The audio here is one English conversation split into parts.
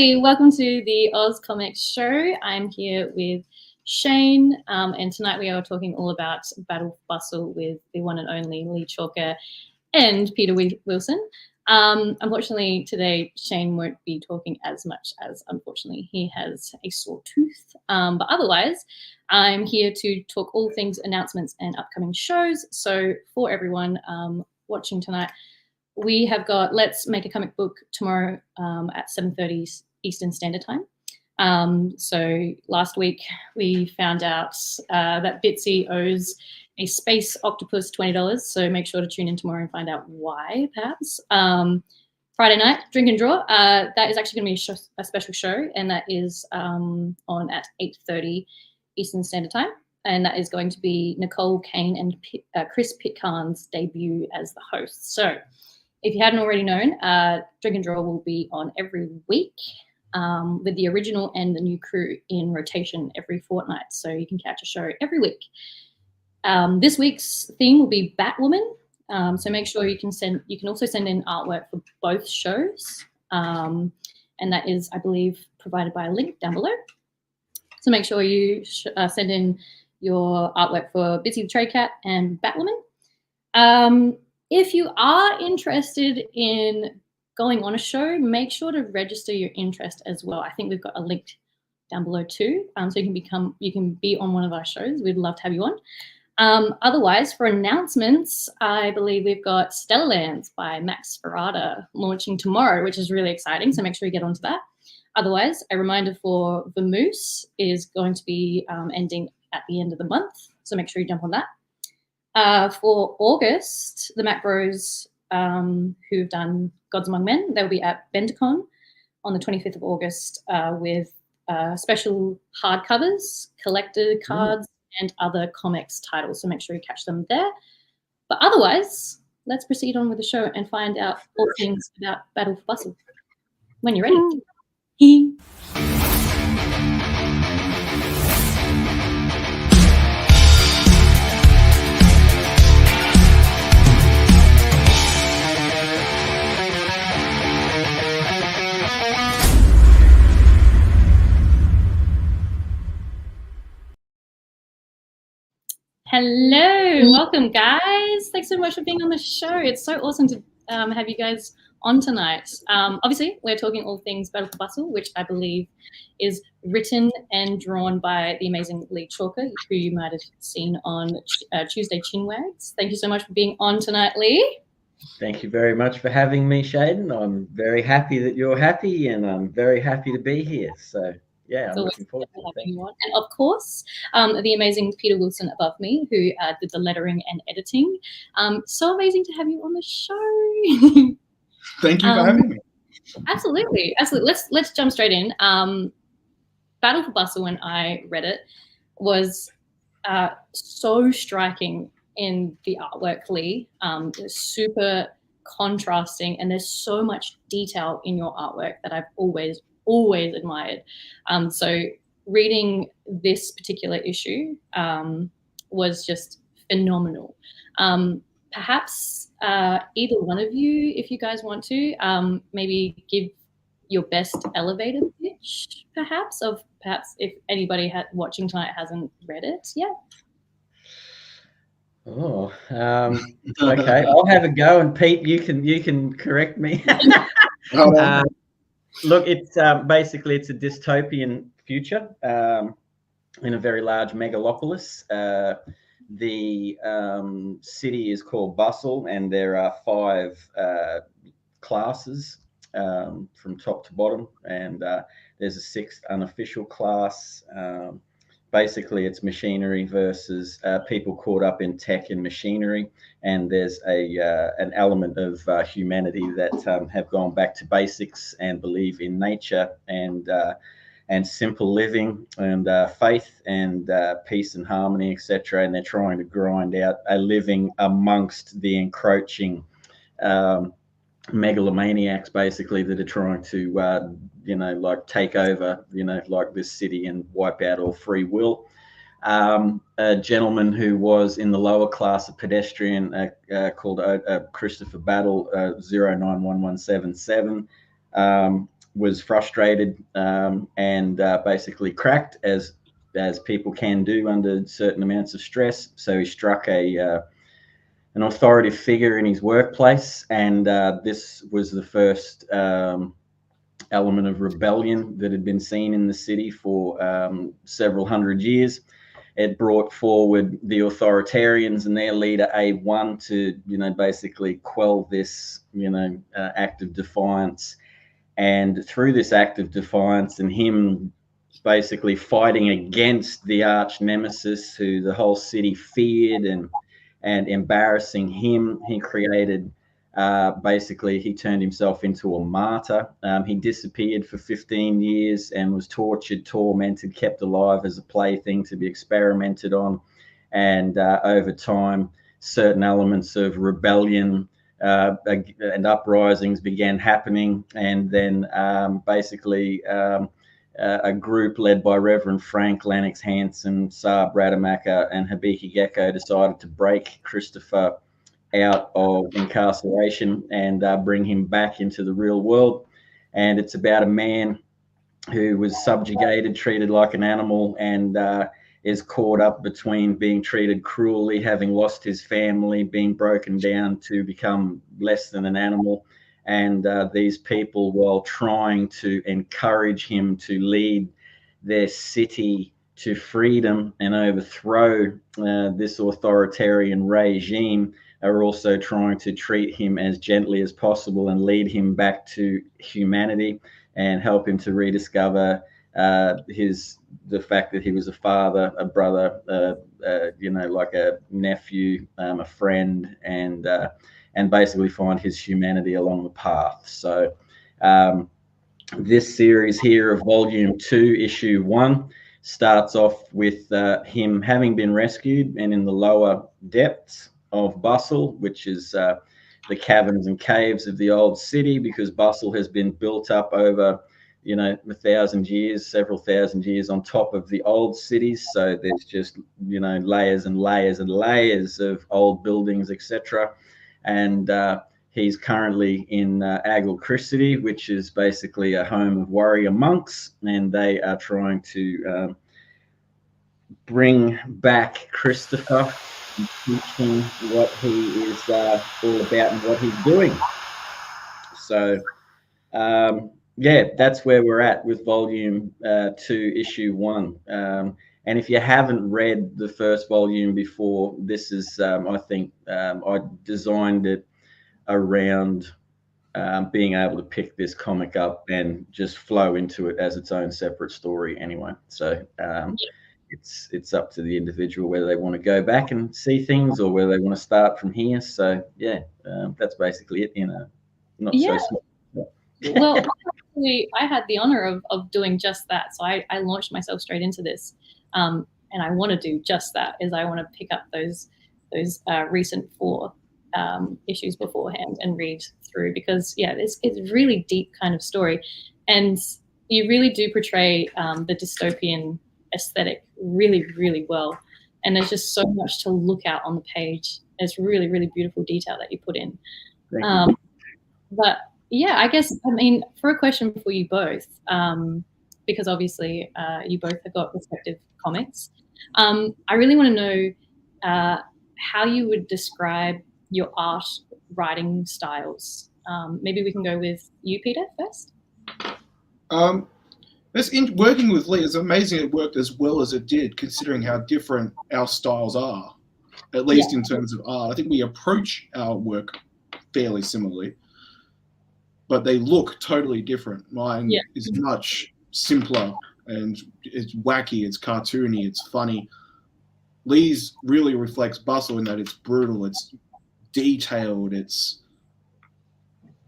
Hi, welcome to the AusComX Show. I'm here with Shane, and tonight we are talking all about Battle for Bustle with the one and only Leigh and Peter Wilson. Unfortunately, today Shane won't be talking as much as, unfortunately, he has a sore tooth. But otherwise, I'm here to talk all things announcements and upcoming shows. So for everyone watching tonight, we have got Let's Make a Comic Book tomorrow at 7:30 Eastern Standard Time. So last week we found out that Bitsy owes a space octopus $20. So make sure to tune in tomorrow and find out why, perhaps. Friday night, Drink and Draw. That is actually going to be a special show, and that is on at 8:30 Eastern Standard Time. And that is going to be Nicole Kane and Chris Pitcairn's debut as the host. So if you hadn't already known, Drink and Draw will be on every week with the original and the new crew in rotation every fortnight. So you can catch a show every week. This week's theme will be Batwoman. So make sure you can also send in artwork for both shows. And that is, I believe, provided by a link down below. So make sure you send in your artwork for Bitsy the Stray Cat and Batwoman. If you are interested in going on a show, make sure to register your interest as well. I think we've got a link down below too, so you can be on one of our shows. We'd love to have you on. Otherwise, for announcements, I believe we've got Stellar Lands by Max Ferrata launching tomorrow, which is really exciting. So make sure you get onto that. Otherwise, a reminder for The Moose is going to be ending at the end of the month. So make sure you jump on that. For August, the Mac Bros, who've done Gods Among Men, they'll be at BenderCon on the 25th of August with special hardcovers, collector cards, and other comics titles. So make sure you catch them there. But otherwise, let's proceed on with the show and find out all things about Battle for Bustle. When you're ready. Hello, welcome guys. Thanks so much for being on the show. It's so awesome to have you guys on tonight. Obviously, we're talking all things Battle for Bustle, which I believe is written and drawn by the amazing Leigh, who you might have seen on Tuesday Chinwags. Thank you so much for being on tonight, Leigh. Thank you very much for having me, Sheydin. I'm very happy that you're happy, and I'm very happy to be here. So yeah, I'm looking forward to it. And of course, the amazing Peter Wilson above me, who did the lettering and editing. So amazing to have you on the show. Thank you for having me. Absolutely. Let's jump straight in. Battle for Bustle, when I read it, was so striking in the artwork, Leigh. It's super contrasting, and there's so much detail in your artwork that I've always admired. So reading this particular issue was just phenomenal. Perhaps either one of you, if you guys want to, maybe give your best elevator pitch, perhaps if anybody watching tonight hasn't read it yet. Oh, okay. I'll have a go, and Pete, you can correct me. Look, it's basically it's a dystopian future in a very large megalopolis. The city is called Bustle, and there are 5 classes from top to bottom, and there's a 6th unofficial class. Basically, it's machinery versus people caught up in tech and machinery, and there's an element of humanity that have gone back to basics and believe in nature and simple living and faith and peace and harmony, etc. And they're trying to grind out a living amongst the encroaching megalomaniacs, basically, that are trying to like take over like this city and wipe out all free will. A gentleman who was in the lower class of pedestrian called Christopher Battle 091177 was frustrated and basically cracked, as people can do under certain amounts of stress. So he struck an authoritative figure in his workplace, and this was the first element of rebellion that had been seen in the city for several hundred years. It brought forward the authoritarians and their leader A1 to, basically quell this, act of defiance. And through this act of defiance and him basically fighting against the arch nemesis who the whole city feared and embarrassing him, he created, basically, he turned himself into a martyr. He disappeared for 15 years and was tortured, tormented, kept alive as a plaything to be experimented on. And over time, certain elements of rebellion and uprisings began happening. And then basically a group led by Reverend Frank, Lennox Hansen, Saab Rademacher, and Habiki Gecko decided to break Christopher out of incarceration and bring him back into the real world. And it's about a man who was subjugated, treated like an animal, and is caught up between being treated cruelly, having lost his family, being broken down to become less than an animal. And these people, while trying to encourage him to lead their city to freedom and overthrow this authoritarian regime, are also trying to treat him as gently as possible and lead him back to humanity and help him to rediscover the fact that he was a father, a brother, like a nephew, a friend, and basically find his humanity along the path. So this series here of Volume 2, Issue 1, starts off with him having been rescued and in the lower depths of Bustle, which is the caverns and caves of the old city, because Bustle has been built up over several thousand years on top of the old cities. So there's just, layers and layers and layers of old buildings, etc. And he's currently in Agal City, which is basically a home of warrior monks, and they are trying to bring back Christopher and teach him what he is all about and what he's doing. So that's where we're at with Volume 2, Issue 1. And if you haven't read the first volume before, this is, I think, I designed it around being able to pick this comic up and just flow into it as its own separate story anyway. So it's up to the individual whether they want to go back and see things or whether they want to start from here. So, that's basically it in a not so small. Well, actually, I had the honor of doing just that. So I launched myself straight into this. And I want to do just that, is I want to pick up those recent 4 issues beforehand and read through, because it's really deep kind of story. And you really do portray the dystopian aesthetic really, really well. And there's just so much to look at on the page. It's really, really beautiful detail that you put in. But I guess, for a question for you both, because obviously you both have got respective comics, I really want to know how you would describe your art writing styles. Maybe we can go with you, Peter, first. Working with Leigh, it's amazing it worked as well as it did, considering how different our styles are, at least in terms of art. I think we approach our work fairly similarly, but they look totally different. Mine is much simpler and it's wacky, it's cartoony, it's funny. Leigh's really reflects Bustle in that it's brutal, it's detailed, it's,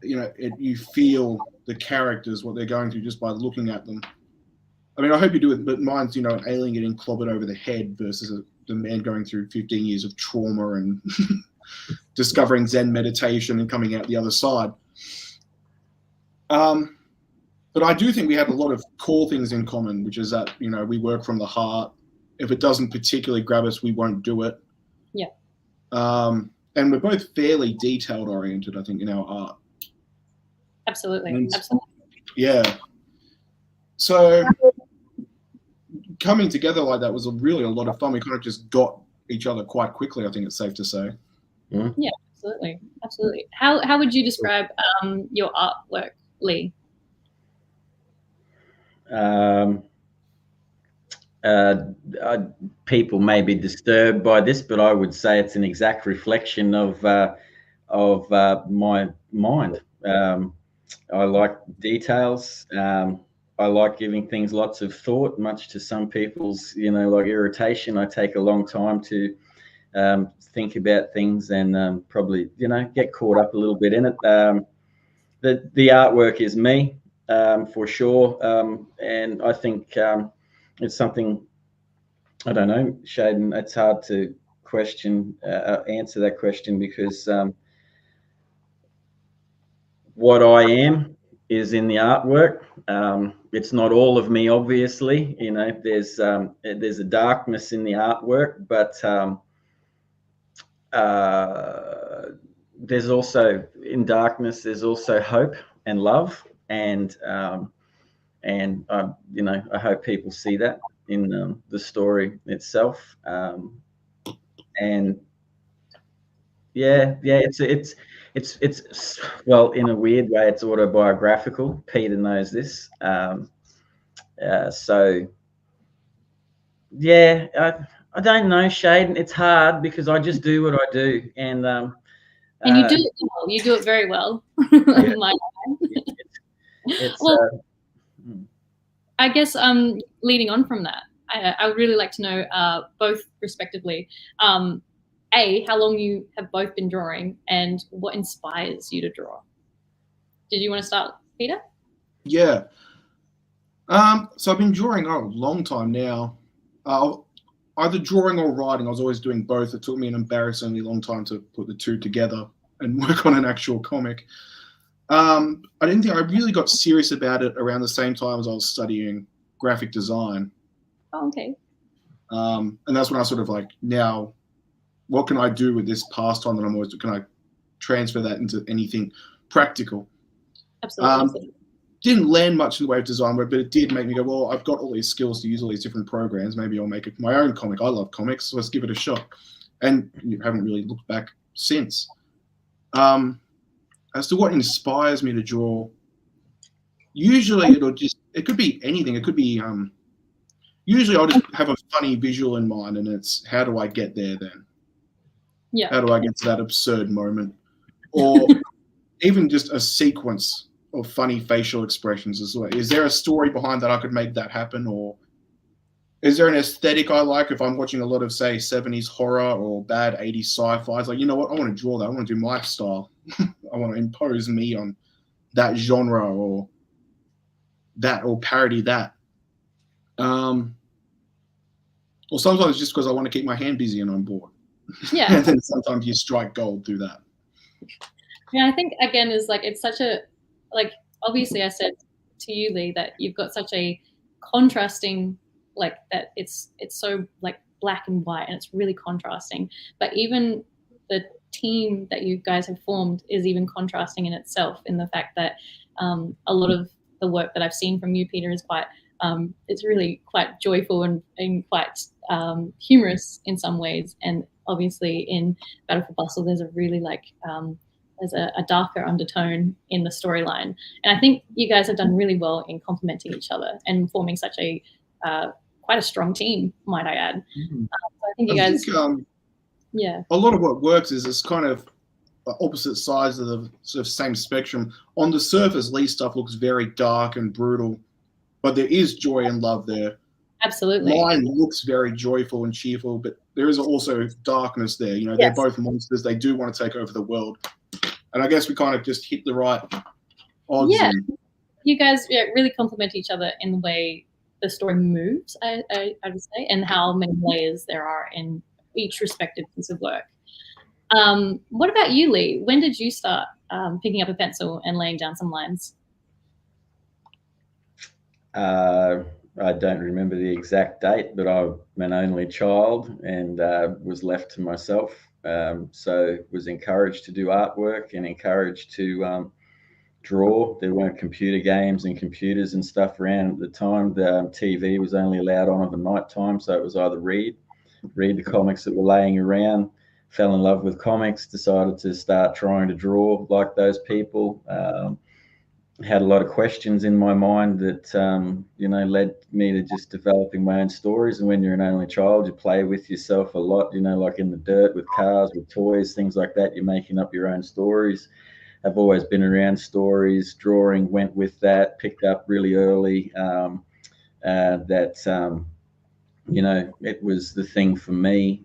you feel the characters, what they're going through just by looking at them. I hope you do it, but mine's, an alien getting clobbered over the head versus the man going through 15 years of trauma and discovering Zen meditation and coming out the other side. But I do think we have a lot of core things in common, which is that, we work from the heart. If it doesn't particularly grab us, we won't do it. Yeah. And we're both fairly detailed oriented, I think, in our art. Absolutely. Yeah. So coming together like that was really a lot of fun. We kind of just got each other quite quickly, I think it's safe to say. Mm. Yeah, absolutely, absolutely. How would you describe your artwork, Leigh? People may be disturbed by this, but I would say it's an exact reflection of my mind. I like details. I like giving things lots of thought, much to some people's, like irritation. I take a long time to think about things and probably, get caught up a little bit in it. The artwork is me, for sure. And I think it's something, I don't know, Sheydin, it's hard to answer that question because what I am is in the artwork. It's not all of me, obviously. There's a darkness in the artwork, but there's also in darkness. There's also hope and love, and I hope people see that in the story itself. And yeah, it's well, in a weird way, it's autobiographical. Peter knows this. So yeah, I don't know, Shade. It's hard because I just do what I do, and you do it well. You do it very well. Yeah. It's well, I guess leading on from that, I would really like to know both respectively. How long you have both been drawing and what inspires you to draw? Did you want to start, Peter? Yeah. So I've been drawing a long time now. Either drawing or writing. I was always doing both. It took me an embarrassingly long time to put the two together and work on an actual comic. I didn't think I really got serious about it around the same time as I was studying graphic design. Oh, okay. And that's when I sort of like, now, what can I do with this pastime that I'm always, can I transfer that into anything practical? Absolutely. Didn't land much in the way of design work, but it did make me go, well, I've got all these skills to use all these different programs. Maybe I'll make my own comic. I love comics, so let's give it a shot. And you haven't really looked back since. As to what inspires me to draw, usually it could be anything. It could be, usually I'll just have a funny visual in mind, and it's, how do I get there then? Yeah. How do I get to that absurd moment? Or even just a sequence of funny facial expressions as well. Is there a story behind that I could make that happen? Or is there an aesthetic I like if I'm watching a lot of, say, 70s horror or bad 80s sci-fi? It's like, you know what? I want to draw that. I want to do my style. I want to impose me on that genre or parody that. Or sometimes it's just because I want to keep my hand busy and I'm bored. Yeah. And then sometimes you strike gold through that. Yeah, I think again is like, it's such a, like, obviously I said to you, Leigh, that you've got such a contrasting, like, that it's so like black and white and it's really contrasting. But even the team that you guys have formed is even contrasting in itself, in the fact that a lot of the work that I've seen from you, Peter, is quite, it's really quite joyful and quite humorous in some ways. And obviously in Battle for Bustle, there's a really like, there's a darker undertone in the storyline. And I think you guys have done really well in complementing each other and forming such a quite a strong team, might I add. Mm-hmm. So I think you guys, yeah. A lot of what works is this kind of opposite sides of the sort of same spectrum. On the surface, Leigh's stuff looks very dark and brutal, but there is joy and love there. Absolutely. Mine looks very joyful and cheerful, but there is also darkness there. You know, Yes. They're both monsters. They do want to take over the world. And I guess we kind of just hit the right odds. Yeah, you guys really complement each other in the way the story moves, I would say, and how many layers there are in each respective piece of work. What about you, Leigh? When did you start picking up a pencil and laying down some lines? I don't remember the exact date, but I'm an only child and was left to myself. So was encouraged to do artwork and encouraged to draw. There weren't computer games and computers and stuff around at the time. The TV was only allowed on at the night time, so it was either read the comics that were laying around. Fell in love with comics, decided to start trying to draw like those people. Had a lot of questions in my mind that led me to just developing my own stories. And when you're an only child, you play with yourself a lot, like in the dirt with cars, with toys, things like that. You're making up your own stories. I've always been around stories. Drawing went with that. Picked up really early it was the thing for me,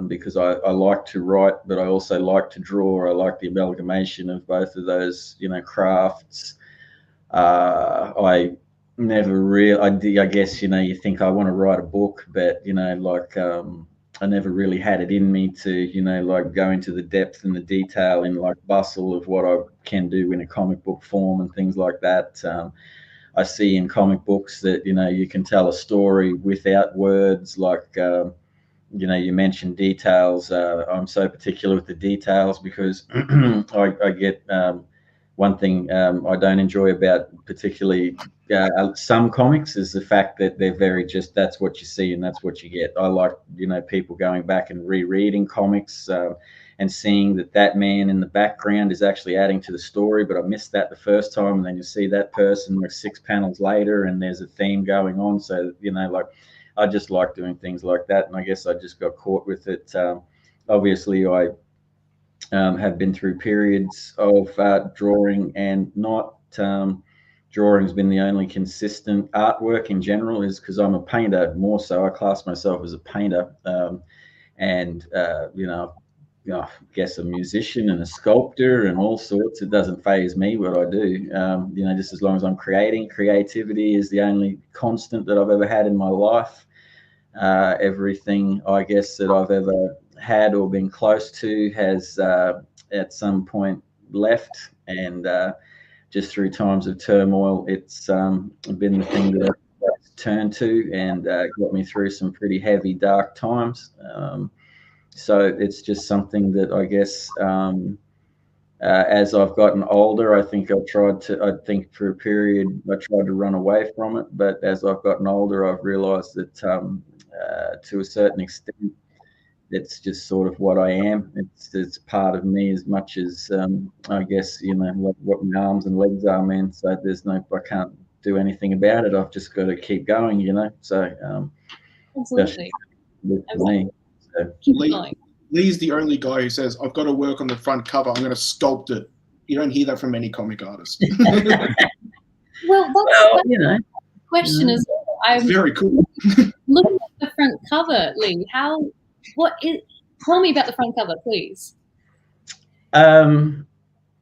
because I like to write, but I also like to draw. I like the amalgamation of both of those, crafts. I never really, I guess, you think I want to write a book, but, I never really had it in me to, go into the depth and the detail in like Bustle of what I can do in a comic book form and things like that. I see in comic books that, you can tell a story without words, like, you mentioned details. I'm so particular with the details because I get one thing I don't enjoy about particularly some comics is the fact that they're very just, that's what you see and that's what you get. I like, people going back and rereading comics and seeing that man in the background is actually adding to the story, but I missed that the first time, and then you see that person like 6 panels later and there's a theme going on. So, I just like doing things like that, and I guess I just got caught with it. Obviously, I have been through periods of drawing and not. Drawing's been the only consistent artwork in general, is because I'm a painter more so. I class myself as a painter, and I guess a musician and a sculptor and all sorts. It doesn't faze me what I do. Just as long as I'm creating. Creativity is the only constant that I've ever had in my life. Everything, I guess, that I've ever had or been close to has at some point left, and just through times of turmoil, it's been the thing that I've turned to and got me through some pretty heavy, dark times. So it's just something that I guess as I've gotten older, I think for a period I tried to run away from it, but as I've gotten older, I've realized that to a certain extent, it's just sort of what I am. It's part of me as much as I guess, what my arms and legs are, man. So I can't do anything about it. I've just got to keep going, So Absolutely. That's for me. So. Leigh's the only guy who says, I've got to work on the front cover. I'm going to sculpt it. You don't hear that from many comic artists. Well, that's the question as well. I'm very cool. Looking at the front cover, Leigh, tell me about the front cover, please.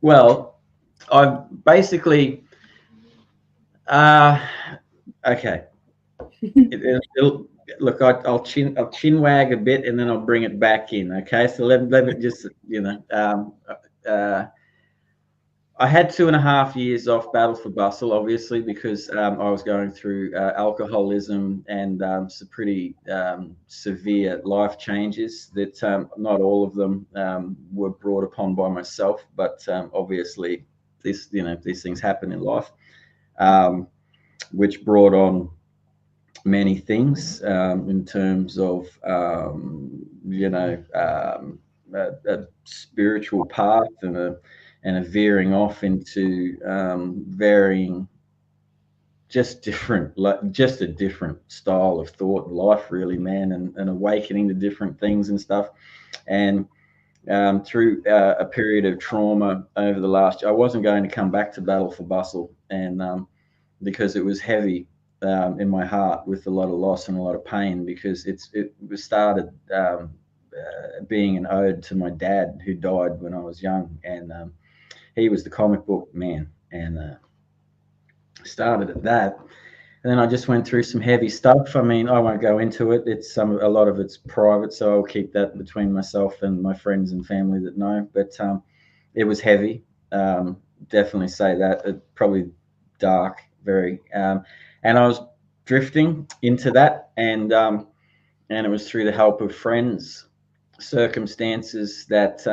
Well, I've basically, okay. Look, I'll chin wag a bit and then I'll bring it back in. Okay, so let me just, I had 2.5 years off Battle for Bustle, obviously, because I was going through alcoholism and some pretty severe life changes that not all of them were brought upon by myself, but obviously these things happen in life, which brought on many things in terms of a spiritual path and a veering off into varying, just a different style of thought and life, really, man, and awakening to different things and stuff. And through a period of trauma over the last, I wasn't going to come back to Battle for Bustle, and because it was heavy in my heart with a lot of loss and a lot of pain, because it started being an ode to my dad, who died when I was young, and he was the comic book man, and started at that. And then I just went through some heavy stuff. I mean, I won't go into it. A lot of it's private, so I'll keep that between myself and my friends and family that know. But it was heavy. Definitely say that. Probably dark, very. And I was drifting into that, and it was through the help of friends, circumstances that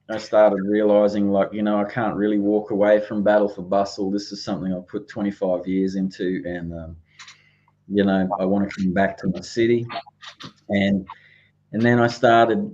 I started realizing, like, I can't really walk away from Battle for Bustle. This is something I put 25 years into, and I want to come back to my city. And then I started,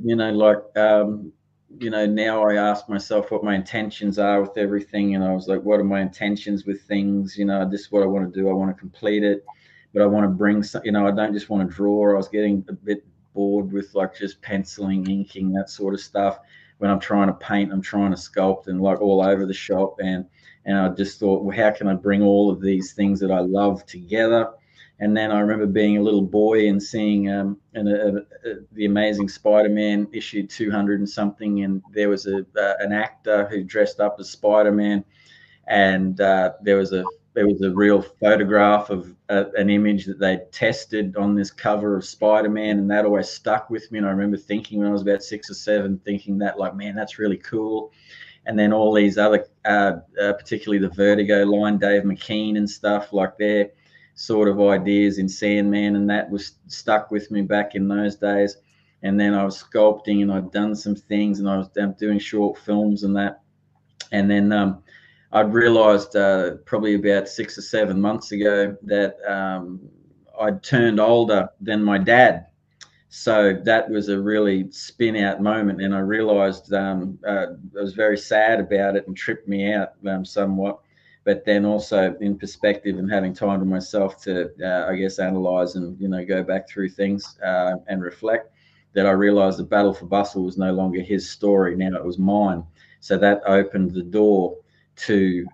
now I ask myself what my intentions are with everything. And I was like, what are my intentions with things? This is what I want to do. I want to complete it, but I want to bring some, I don't just want to draw. I was getting a bit bored with like just penciling, inking, that sort of stuff. When I'm trying to paint, I'm trying to sculpt and like all over the shop. And I just thought, well, how can I bring all of these things that I love together? And then I remember being a little boy and seeing the Amazing Spider-Man issue 200 and something, and there was an actor who dressed up as Spider-Man, and there was a real photograph of an image that they tested on this cover of Spider-Man, and that always stuck with me. And I remember thinking when I was about 6 or 7, thinking that, like, man, that's really cool. And then all these other, particularly the Vertigo line, Dave McKean and stuff, like their sort of ideas in Sandman, and that was stuck with me back in those days. And then I was sculpting, and I'd done some things, and I was doing short films and that. And then I'd realized probably about 6 or 7 months ago that I'd turned older than my dad. So that was a really spin out moment, and I realized I was very sad about it and tripped me out somewhat. But then also in perspective and having time to myself to, I guess, analyze and go back through things and reflect, that I realized the Battle for Bustle was no longer his story. Now it was mine. So that opened the door to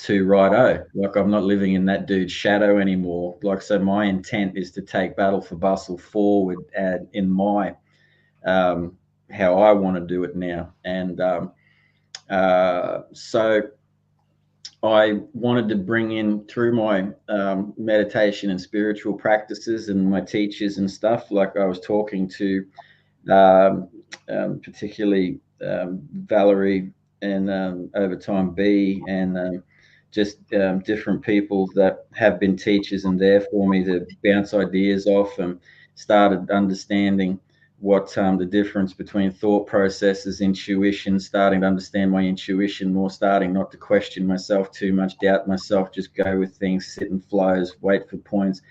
righto, like I'm not living in that dude's shadow anymore. Like, so my intent is to take Battle for Bustle forward and in my how I want to do it now. And so I wanted to bring in, through my meditation and spiritual practices and my teachers and stuff, like I was talking to particularly Valerie and over time B, and just different people that have been teachers and there for me to bounce ideas off, and started understanding what the difference between thought processes, intuition, starting to understand my intuition more, starting not to question myself too much, doubt myself, just go with things, sit in flows, wait for points,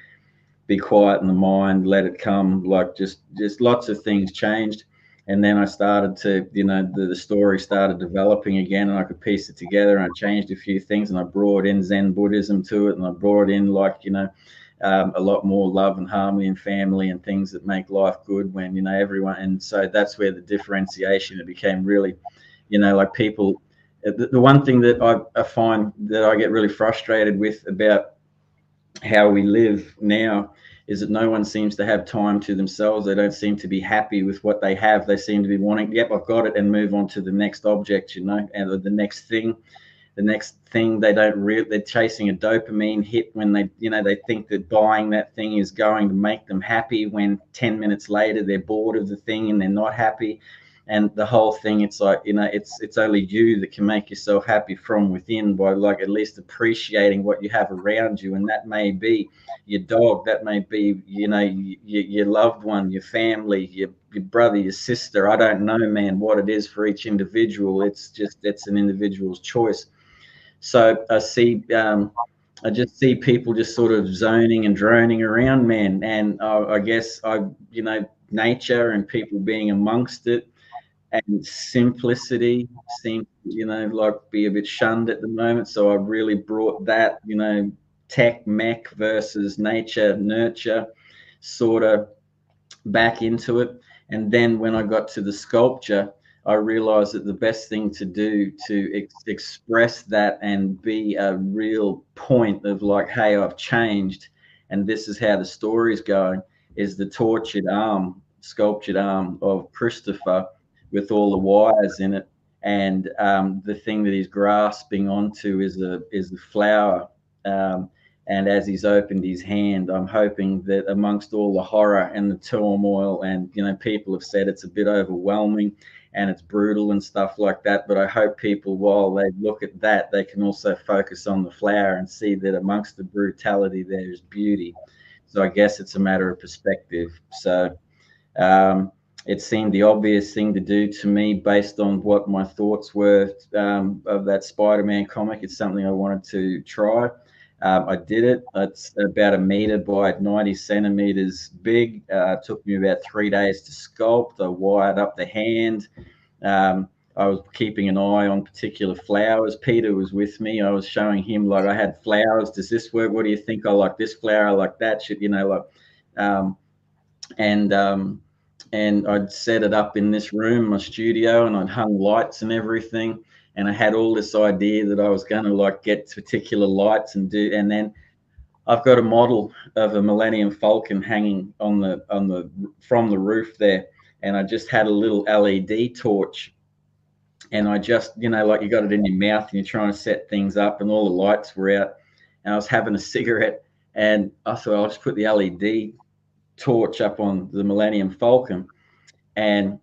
be quiet in the mind, let it come. Like just lots of things changed. And then I started to, the story started developing again, and I could piece it together, and I changed a few things, and I brought in Zen Buddhism to it, and I brought in, like, a lot more love and harmony and family and things that make life good when, everyone. And so that's where the differentiation, it became really, like people, the one thing that I find that I get really frustrated with about how we live now is that no one seems to have time to themselves. They don't seem to be happy with what they have. They seem to be wanting, yep, I've got it, and move on to the next object, and the next thing. They don't they're chasing a dopamine hit when they think that buying that thing is going to make them happy, when 10 minutes later they're bored of the thing and they're not happy. And the whole thing, it's like, it's only you that can make yourself happy from within, by like at least appreciating what you have around you. And that may be your dog, that may be, your loved one, your family, your brother, your sister. I don't know, man, what it is for each individual. It's an individual's choice. So I just see people just sort of zoning and droning around, man. And I guess nature and people being amongst it, and simplicity seems, like be a bit shunned at the moment. So I really brought that, tech mech versus nature nurture sort of back into it. And then when I got to the sculpture, I realized that the best thing to do to express that and be a real point of like, hey, I've changed, and this is how the story's going, is the sculptured arm of Christopher, with all the wires in it. And the thing that he's grasping onto is a flower. And as he's opened his hand, I'm hoping that amongst all the horror and the turmoil, and people have said it's a bit overwhelming and it's brutal and stuff like that, but I hope people, while they look at that, they can also focus on the flower and see that amongst the brutality there's beauty. So I guess it's a matter of perspective. So it seemed the obvious thing to do to me based on what my thoughts were of that Spider-Man comic. It's something I wanted to try. I did it. It's about 1 meter by 90 centimeters big. It took me about 3 days to sculpt. I wired up the hand. I was keeping an eye on particular flowers. Peter was with me. I was showing him, like, I had flowers. Does this work? What do you think? I like this flower. I like that shit, you know, like, and I'd set it up in this room, my studio, and I'd hung lights and everything. And I had all this idea that I was going to like get particular lights and do. And then I've got a model of a Millennium Falcon hanging on the from the roof there, and I just had a little LED torch. And I just, you know, like you got it in your mouth and you're trying to set things up, and all the lights were out. And I was having a cigarette, and I thought I'll just put the LED torch up on the Millennium Falcon. And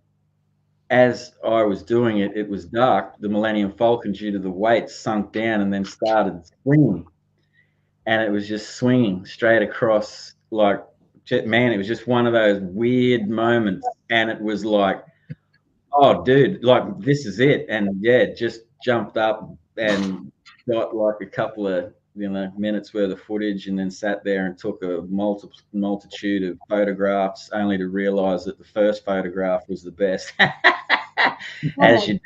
as I was doing it, it was dark. The Millennium Falcon, due to the weight, sunk down and then started swinging. And it was just swinging straight across, like, man, it was just one of those weird moments. And it was like, oh, dude, like, this is it. And yeah, just jumped up and got like a couple of, you know, minutes worth of footage, and then sat there and took a multitude of photographs, only to realize that the first photograph was the best, as you do.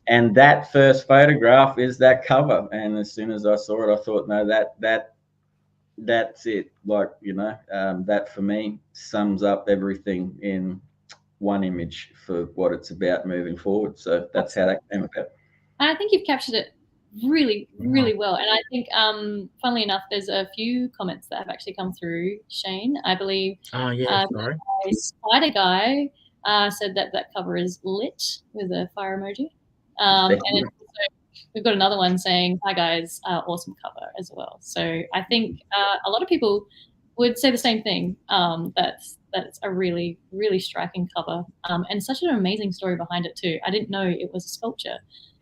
And that first photograph is that cover. And as soon as I saw it, I thought, no, that's it. Like, you know, that for me sums up everything in one image for what it's about moving forward. So that's how that came about. I think you've captured it really, really well. And I think, funnily enough, there's a few comments that have actually come through, Shane. I believe sorry. Spider Guy said that cover is lit with a fire emoji. And also, we've got another one saying, hi guys, awesome cover as well. So I think a lot of people would say the same thing. That's a really, really striking cover, and such an amazing story behind it too. I didn't know it was a sculpture.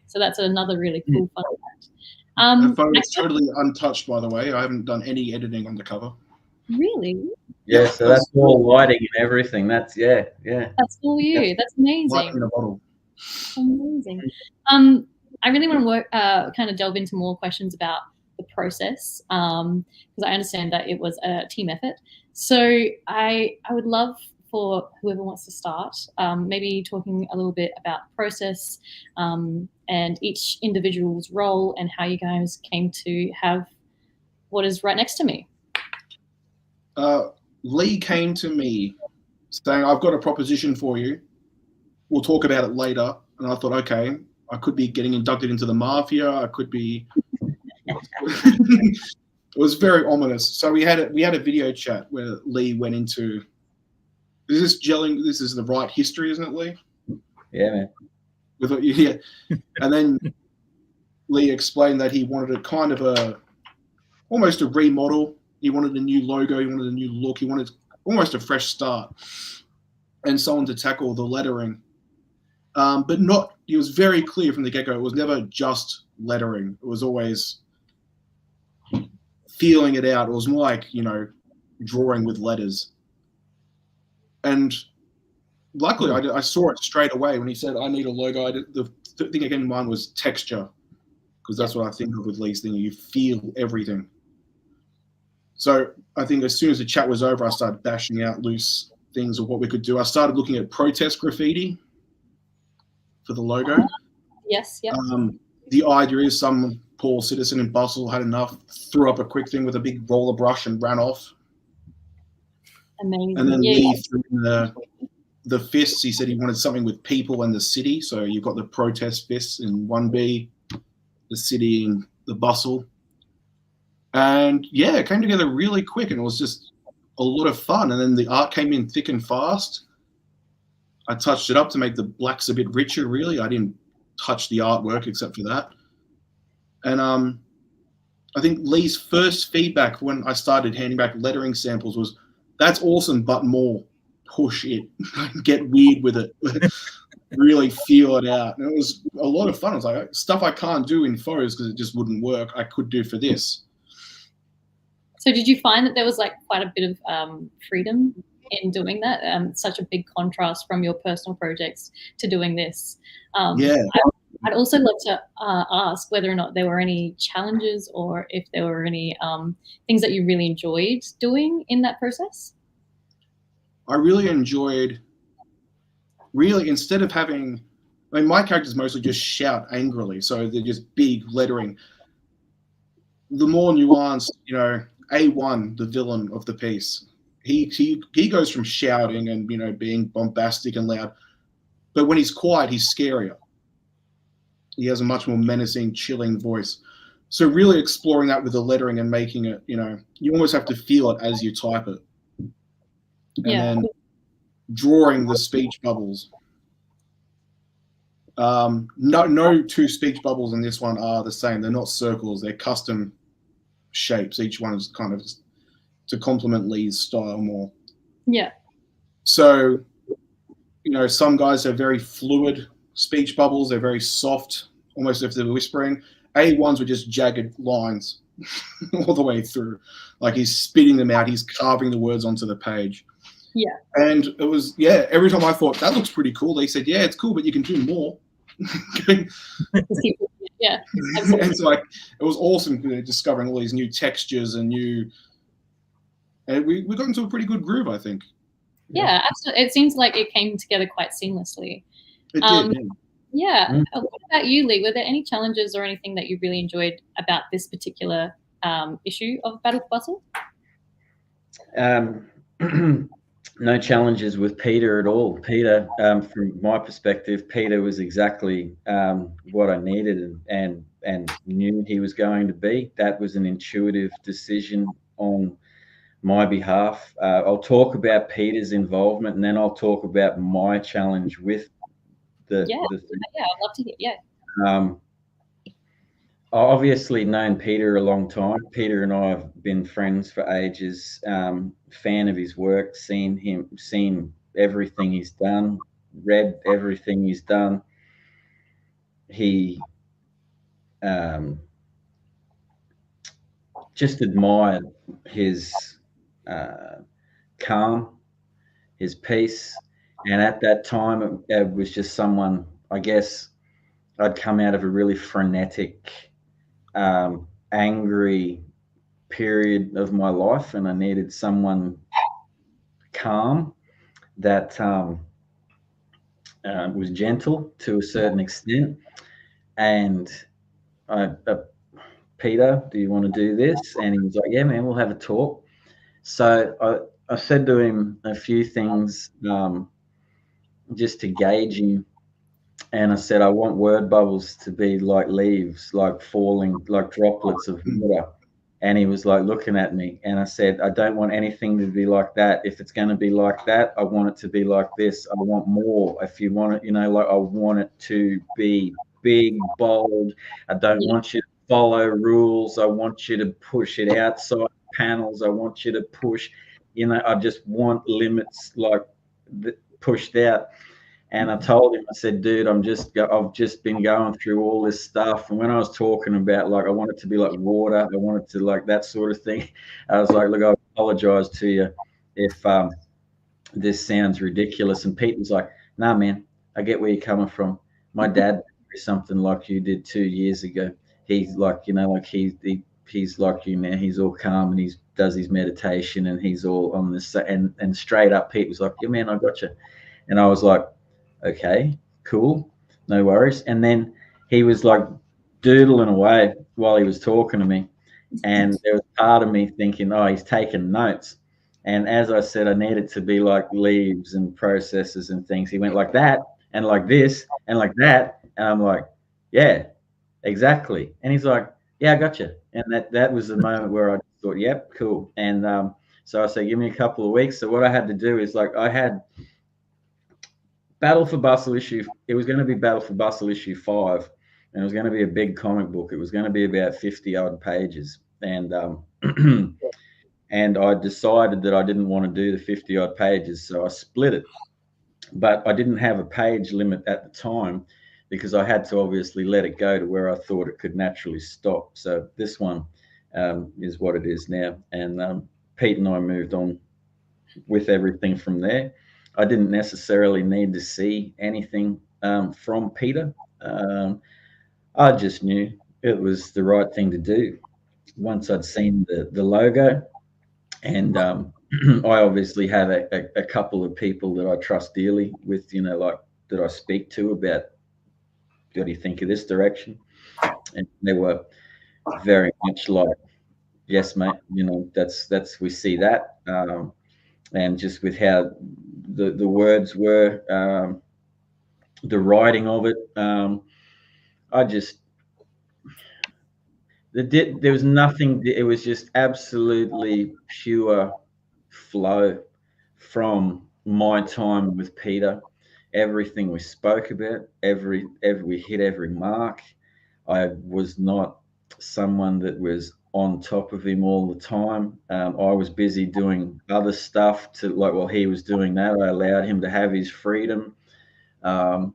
So that's another really cool fun fact. The photo is totally untouched, by the way. I haven't done any editing on the cover. Really? Yeah, so that's all lighting and everything. That's That's all you. That's amazing. Light in a bottle. Amazing. I really want to kind of delve into more questions about the process, because I understand that it was a team effort. So I would love for whoever wants to start, maybe talking a little bit about the process, and each individual's role, and how you guys came to have what is right next to me. Leigh came to me saying, I've got a proposition for you. We'll talk about it later. And I thought, okay, I could be getting inducted into the mafia. I could be. It was very ominous. So we had a video chat where Leigh went into. This is the right history, isn't it, Leigh? Yeah, man. Yeah. And then Leigh explained that he wanted a kind of almost a remodel. He wanted a new logo. He wanted a new look. He wanted almost a fresh start, and someone to tackle the lettering. But not. He was very clear from the get-go. It was never just lettering. It was always feeling it out. It was more like, you know, drawing with letters. And luckily, I saw it straight away when he said, I need a logo. The thing again in mind was texture, because that's what I think of with Leigh's thing. You feel everything. So I think as soon as the chat was over, I started bashing out loose things of what we could do. I started looking at protest graffiti for the logo. Yes, yeah. The idea is some poor citizen in Bustle had enough, threw up a quick thing with a big roller brush and ran off. Amazing. And then Leigh threw in the fists. He said he wanted something with people and the city. So you've got the protest fists in 1B, the city in the Bustle. And yeah, it came together really quick, and it was just a lot of fun. And then the art came in thick and fast. I touched it up to make the blacks a bit richer, really. I didn't touch the artwork except for that. And I think Leigh's first feedback when I started handing back lettering samples was, that's awesome, but more. Push it. Get weird with it. Really feel it out. And it was a lot of fun. It was like, stuff I can't do in photos because it just wouldn't work, I could do for this. So did you find that there was like quite a bit of freedom in doing that? Such a big contrast from your personal projects to doing this. Yeah. I'd also love to ask whether or not there were any challenges or if there were any things that you really enjoyed doing in that process. I really enjoyed, instead of having, I mean, my characters mostly just shout angrily, so they're just big lettering. The more nuanced, you know, A1, the villain of the piece, he goes from shouting and, you know, being bombastic and loud, but when he's quiet, he's scarier. He has a much more menacing, chilling voice. So really exploring that with the lettering and making it, you know, you almost have to feel it as you type it. And then drawing the speech bubbles. No two speech bubbles in this one are the same. They're not circles. They're custom shapes. Each one is kind of to complement Leigh's style more. Yeah. So, you know, some guys have very fluid speech bubbles. They're very soft, almost if they're whispering. A1s were just jagged lines all the way through. Like he's spitting them out. He's carving the words onto the page. Yeah. And it was, yeah, every time I thought, that looks pretty cool, they said, yeah, it's cool, but you can do more. Yeah. Absolutely. And so, like, it was awesome discovering all these new textures and we got into a pretty good groove, I think. Yeah, absolutely. It seems like it came together quite seamlessly. It did. Yeah. What about you, Leigh? Were there any challenges or anything that you really enjoyed about this particular issue of Battle for Bustle? No challenges with Peter at all. Peter, from my perspective, Peter was exactly what I needed and knew he was going to be. That was an intuitive decision on my behalf. I'll talk about Peter's involvement, and then I'll talk about my challenge with the thing. Yeah, I'd love to hear. Yeah. Obviously known Peter a long time. Peter and I have been friends for ages. Fan of his work, seen everything he's done, read everything he's done. He just admired his calm, his peace. And at that time, it was just someone, I guess, I'd come out of a really frenetic, angry period of my life, and I needed someone calm that was gentle to a certain extent. And Peter, do you want to do this? And he was like, yeah, man, we'll have a talk. So I said to him a few things just to gauge him. And I said, I want word bubbles to be like leaves, like falling, like droplets of water. And he was like looking at me. And I said, I don't want anything to be like that. If it's going to be like that, I want it to be like this. I want more. If you want it, you know, like I want it to be big, bold. I don't want you to follow rules. I want you to push it outside panels. I want you to push, you know, I just want limits like pushed out. And I told him, I said, dude, I've just been going through all this stuff. And when I was talking about, like, I want it to be like water, I want it to like that sort of thing. I was like, look, I apologize to you if this sounds ridiculous. And Pete was like, nah, man, I get where you're coming from. My dad did something like you did 2 years ago. He's like, you know, like he's like you now. He's all calm and he does his meditation and he's all on this. And straight up, Pete was like, yeah, man, I got you. And I was like, okay, cool, no worries. And then he was like doodling away while he was talking to me. And there was part of me thinking, oh, he's taking notes. And as I said, I needed to be like leaves and processes and things. He went like that and like this and like that. And I'm like, yeah, exactly. And he's like, yeah, I got you. And that was the moment where I thought, yep, cool. And so I said, give me a couple of weeks. So what I had to do is like I had Battle for Bustle issue. It was going to be Battle for Bustle issue 5, and it was going to be a big comic book. It was going to be about 50 odd pages, and and I decided that I didn't want to do the 50 odd pages, so I split it. But I didn't have a page limit at the time because I had to obviously let it go to where I thought it could naturally stop. So this one is what it is now, and Pete and I moved on with everything from there. I didn't necessarily need to see anything from Peter. I just knew it was the right thing to do once I'd seen the logo. And I obviously have a couple of people that I trust dearly with, like that I speak to about, what do you think of this direction? And they were very much like, yes, mate, that's we see that. And just with how the words were, the writing of it, I just, there was nothing, it was just absolutely pure flow from my time with Peter. Everything we spoke about, every we hit every mark. I was not someone that was on top of him all the time. I was busy doing other stuff while he was doing that. I allowed him to have his freedom. Um,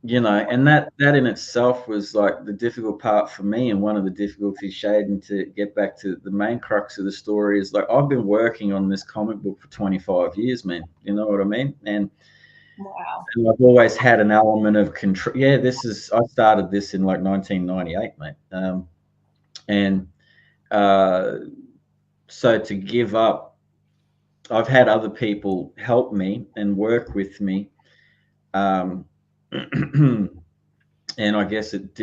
and that in itself was like the difficult part for me, and one of the difficulties, Sheydin, to get back to the main crux of the story is, like, I've been working on this comic book for 25 years, man. You know what I mean? And Wow. I've always had an element of control. Yeah, I started this in like 1998, mate. And so to give up, I've had other people help me and work with me. And I guess it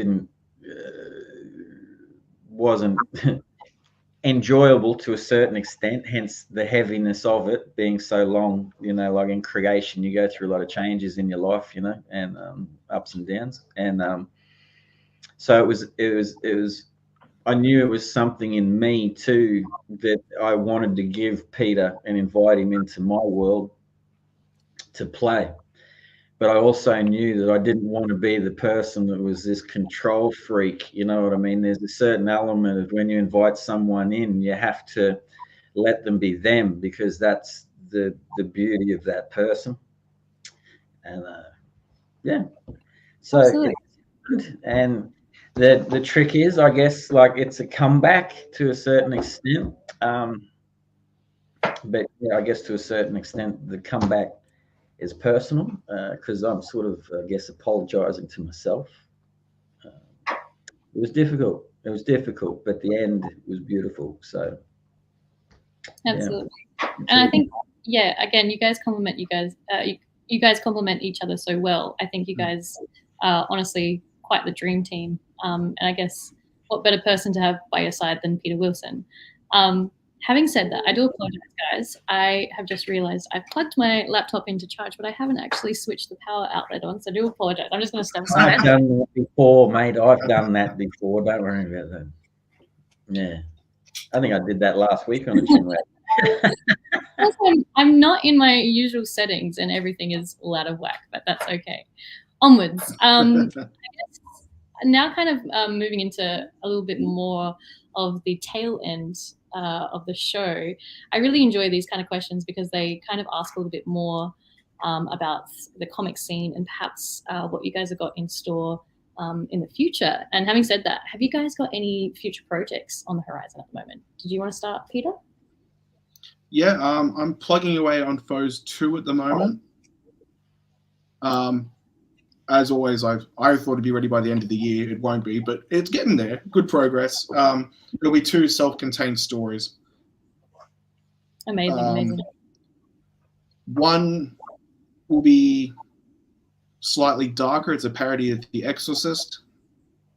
wasn't enjoyable to a certain extent, hence the heaviness of it being so long. Like in creation, you go through a lot of changes in your life, and ups and downs. And so it was I knew it was something in me too that I wanted to give Peter and invite him into my world to play. But I also knew that I didn't want to be the person that was this control freak. You know what I mean? There's a certain element of when you invite someone in, you have to let them be them, because that's the beauty of that person. And yeah, so Absolutely. and the trick is, I guess, like, it's a comeback to a certain extent. But yeah, I guess to a certain extent, the comeback is personal, because I'm sort of, I guess, apologizing to myself. It was difficult. It was difficult, but the end was beautiful. So, Absolutely. Yeah. And I think, yeah, again, you guys complement you guys complement each other so well. I think you guys are honestly quite the dream team. And I guess what better person to have by your side than Peter Wilson? Having said that, I do apologize, guys. I have just realized I've plugged my laptop into charge, but I haven't actually switched the power outlet on, so I do apologize. I'm just going to step aside. I've done that before, mate. I've done that before. Don't worry about that. Yeah. I think I did that last week on a chin wag. Also, I'm not in my usual settings and everything is all out of whack, but that's okay. Onwards. I guess now kind of moving into a little bit more of the tail end of the show. I really enjoy these kind of questions because they kind of ask a little bit more about the comic scene and perhaps what you guys have got in store in the future. And having said that, have you guys got any future projects on the horizon at the moment? Did you want to start, Peter? Yeah, I'm plugging away on Foes 2 at the moment. As always, I thought it'd be ready by the end of the year. It won't be, but it's getting there. Good progress. It'll be 2 self-contained stories. Amazing, amazing. One will be slightly darker. It's a parody of The Exorcist.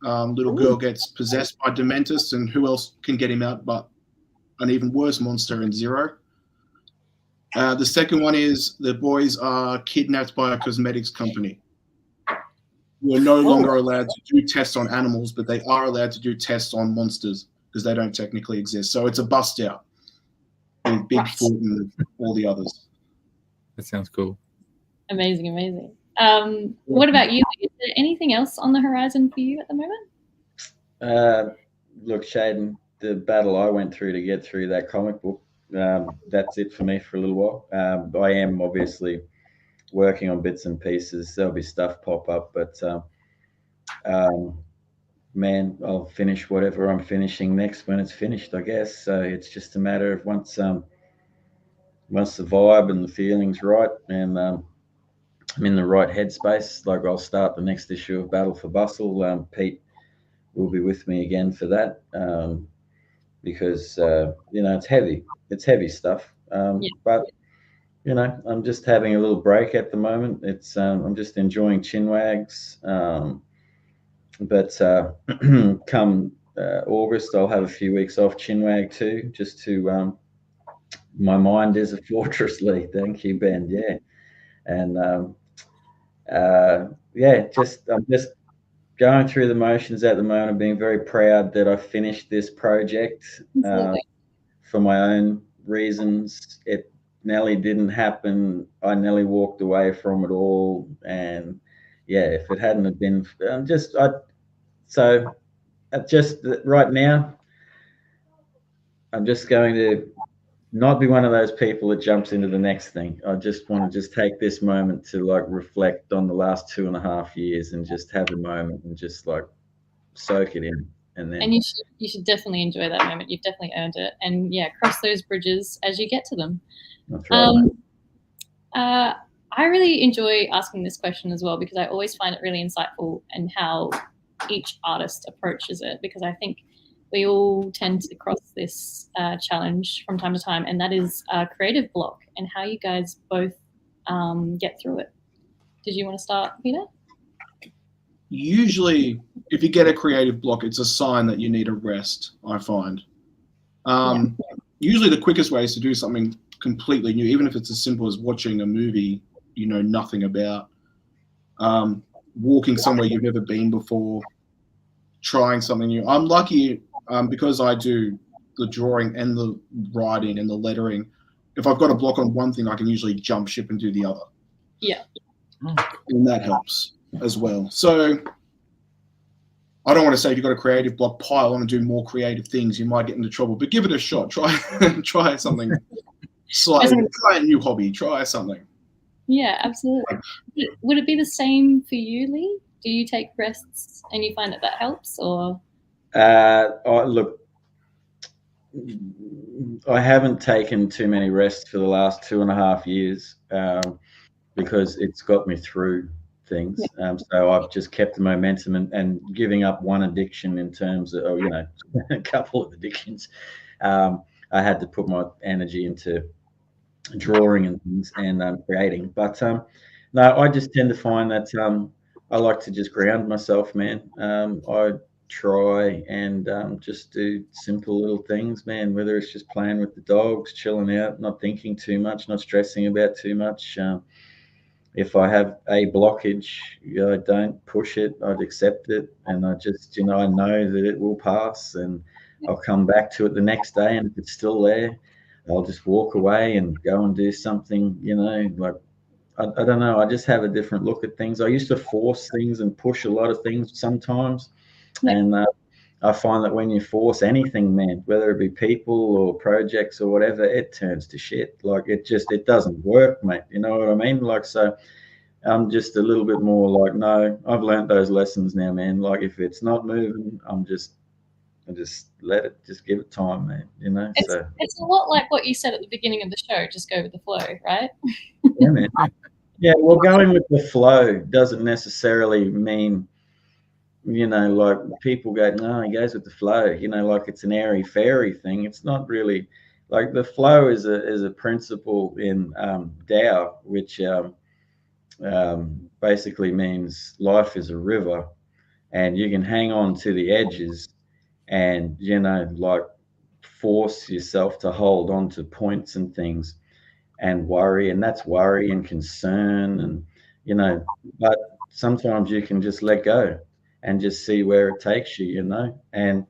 Little girl gets possessed by Dementus, and who else can get him out but an even worse monster in Zero. The second one is the boys are kidnapped by a cosmetics company. We're no longer allowed to do tests on animals, but they are allowed to do tests on monsters because they don't technically exist. So it's a bust out with Bigfoot and all the others. That sounds cool. Amazing, amazing. What about you? Is there anything else on the horizon for you at the moment? Look, Sheydin, the battle I went through to get through that comic book, that's it for me for a little while. I am obviously working on bits and pieces. There'll be stuff pop up, but man, I'll finish whatever I'm finishing next when it's finished, I guess. So it's just a matter of once once the vibe and the feeling's right, and I'm in the right headspace, like I'll start the next issue of Battle for Bustle. Pete will be with me again for that, because it's heavy. It's heavy stuff. But I'm just having a little break at the moment. It's I'm just enjoying chinwags. But come August, I'll have a few weeks off chinwag too, just to my mind is a fortress, Leigh. Thank you, Ben. Yeah, and I'm just going through the motions at the moment. Being very proud that I finished this project for my own reasons. It nearly didn't happen. I nearly walked away from it all, and if it hadn't have been, just right now, I'm just going to not be one of those people that jumps into the next thing. I just want to just take this moment to like reflect on the last 2.5 years and just have a moment and just like soak it in. And you should definitely enjoy that moment. You've definitely earned it. And cross those bridges as you get to them. That's right. I really enjoy asking this question as well, because I always find it really insightful and how each artist approaches it, because I think we all tend to cross this challenge from time to time, and that is a creative block, and how you guys both get through it. Did you want to start, Peter? Usually, if you get a creative block, it's a sign that you need a rest, I find. Usually the quickest way is to do something completely new, even if it's as simple as watching a movie you know nothing about, walking somewhere you've never been before, trying something new. I'm lucky because I do the drawing and the writing and the lettering. If I've got a block on one thing, I can usually jump ship and do the other. Yeah. And that helps as well. So I don't want to say if you've got a creative block, pile on and do more creative things. You might get into trouble, but give it a shot. Try something slightly. Try a new hobby. Try something. Yeah, absolutely. Would it be the same for you, Leigh? Do you take rests and you find that helps, or? Look, I haven't taken too many rests for the last 2.5 years because it's got me through things. So I've just kept the momentum and giving up one addiction in terms of, a couple of addictions. I had to put my energy into drawing and things and creating. But no, I just tend to find that I like to just ground myself, man. I try and just do simple little things, man, whether it's just playing with the dogs, chilling out, not thinking too much, not stressing about too much. If I have a blockage, I don't push it. I'd accept it, and I just, I know that it will pass, and I'll come back to it the next day, and if it's still there, I'll just walk away and go and do something, like, I don't know. I just have a different look at things. I used to force things and push a lot of things sometimes, and I find that when you force anything, man, whether it be people or projects or whatever, it turns to shit. Like it doesn't work, mate. You know what I mean? Like, so I'm just a little bit more like, no, I've learned those lessons now, man. Like if it's not moving, I just let it, just give it time, man. It's a lot like what you said at the beginning of the show. Just go with the flow, right? Yeah, man. Yeah, well, going with the flow doesn't necessarily mean, like people go, no, he goes with the flow, like it's an airy fairy thing. It's not really. Like the flow is a principle in Tao, which basically means life is a river, and you can hang on to the edges, and like force yourself to hold on to points and things, and worry, and that's worry and concern, and but sometimes you can just let go and just see where it takes you, and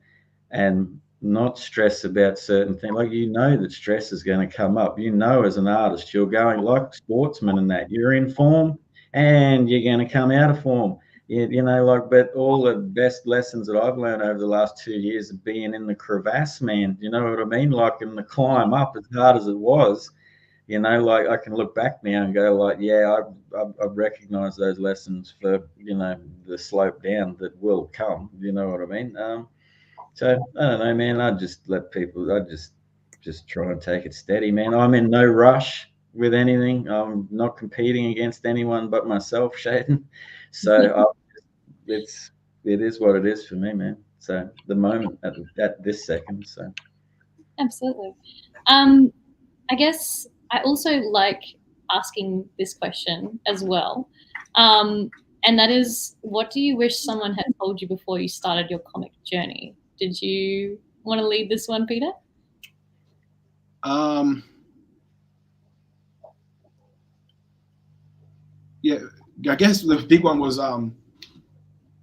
not stress about certain things. Like that stress is going to come up. As an artist, you're going like sportsmen and that you're in form and you're going to come out of form. But all the best lessons that I've learned over the last 2 years of being in the crevasse, man, you know what I mean? Like in the climb up, as hard as it was, like I can look back now and go like, yeah, I've recognized those lessons for, the slope down that will come, you know what I mean? So I don't know, man, I just let people, just try and take it steady, man. I'm in no rush with anything. I'm not competing against anyone but myself, Sheydin. So it is what it is for me, man. So the moment at this second. So Absolutely. I guess I also like asking this question as well. And that is, what do you wish someone had told you before you started your comic journey? Did you want to lead this one, Peter? Yeah, I guess the big one was